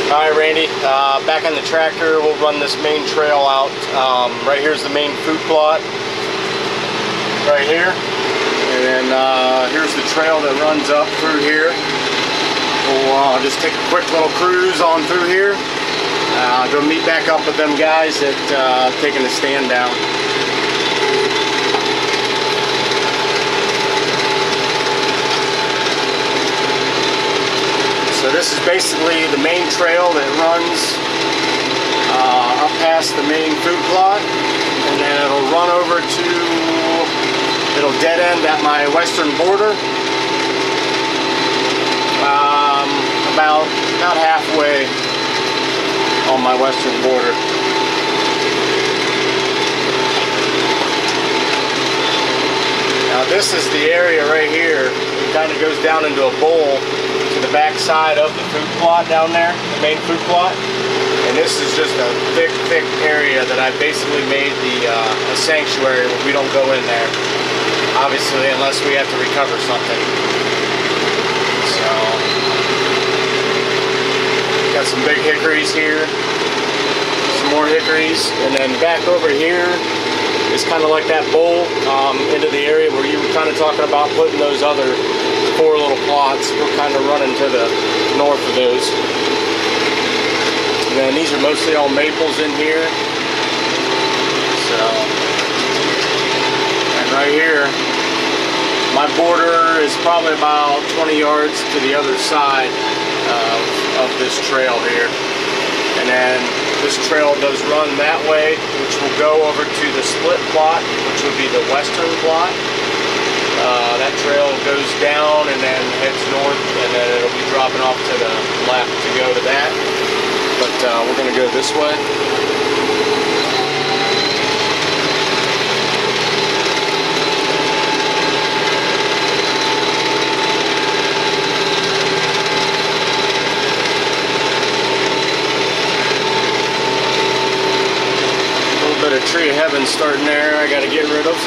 Alright, Randy, back on the tractor. We'll run this main trail out. Right here's the main food plot, right here. And then here's the trail that runs up through here. We'll just take a quick little cruise on through here. Go meet back up with them guys that taking the stand down. So this is basically the main trail that runs up past the main food plot, and then it'll run over to, it'll dead end at my western border, about halfway on my western border. Now this is the area right here. It kind of goes down into a bowl to the back side of the food plot down there, the main food plot. And this is just a thick area that I basically made a sanctuary where we don't go in there, obviously, unless we have to recover something. So, got some big hickories here, some more hickories, and then back over here is kind of like that bowl into the area where you were kind of talking about putting those other 4 little plots. We're kind of running to the north of those. And then these are mostly all maples in here. So, and right here, my border is probably about 20 yards to the other side of this trail here. And then this trail does run that way, which will go over to the split plot, which would be the western plot. That trail goes down and then heads north, and then it'll be dropping off to the left to go to that. But we're going to go this way. A little bit of tree of heaven starting there I got to get rid of.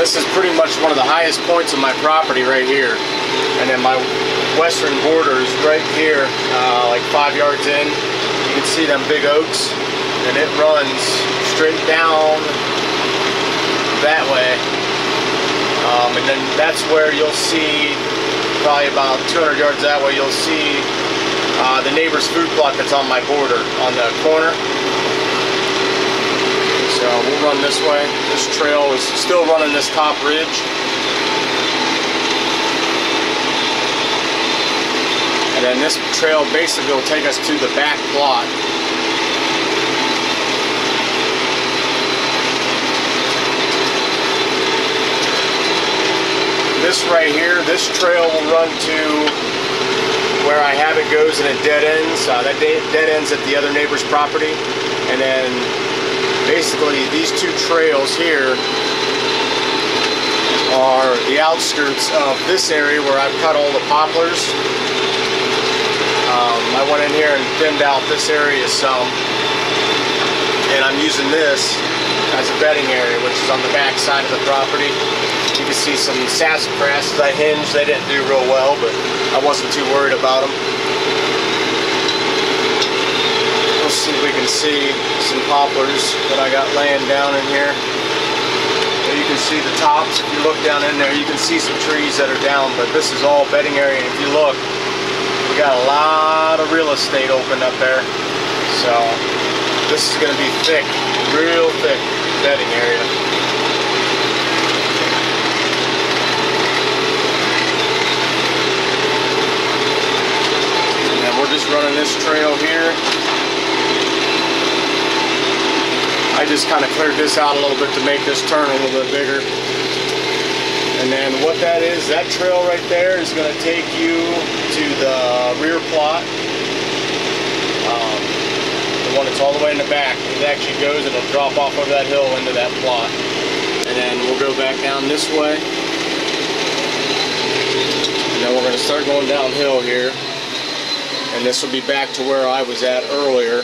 This is pretty much one of the highest points of my property right here, and then my western border is right here, like 5 yards in. You can see them big oaks, and it runs straight down that way, and then that's where you'll see, probably about 200 yards that way, you'll see the neighbor's food plot that's on my border on the corner. So we'll run this way. This trail is still running this top ridge. And then this trail basically will take us to the back plot. This right here, this trail will run to where I have it goes and it dead ends. That dead ends at the other neighbor's property. And then basically, these 2 trails here are the outskirts of this area where I've cut all the poplars. I went in here and thinned out this area some, and I'm using this as a bedding area, which is on the back side of the property. You can see some sassafras I hinged. They didn't do real well, but I wasn't too worried about them. Let's see if we can see some poplars that I got laying down in here. So you can see the tops. If you look down in there, you can see some trees that are down, but this is all bedding area. And if you look, we got a lot of real estate open up there. So this is going to be thick, real thick bedding area. And then we're just running this trail here. I just kind of cleared this out a little bit to make this turn a little bit bigger. And then what that is, that trail right there is going to take you to the rear plot. The one that's all the way in the back. It actually goes and it'll drop off over that hill into that plot. And then we'll go back down this way. And then we're going to start going downhill here. And this will be back to where I was at earlier.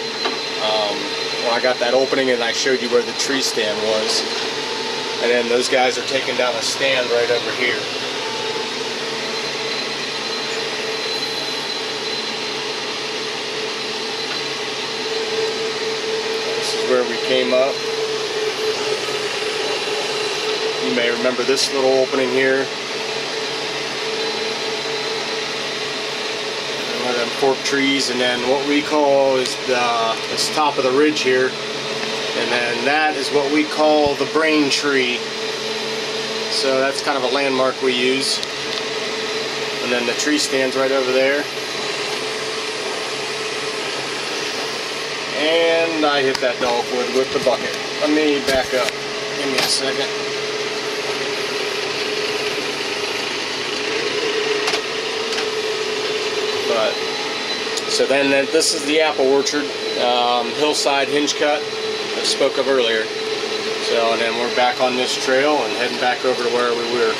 when I got that opening and I showed you where the tree stand was. And then those guys are taking down a stand right over here. This is where we came up. You may remember this little opening here. One of them fork trees, and then what we call is this top of the ridge here. And then that is what we call the brain tree. So that's kind of a landmark we use. And then the tree stands right over there. And I hit that dogwood with the bucket. Let me back up. Give me a second. But so then this is the apple orchard, hillside hinge cut I spoke of earlier. So and then we're back on this trail and heading back over to where we were.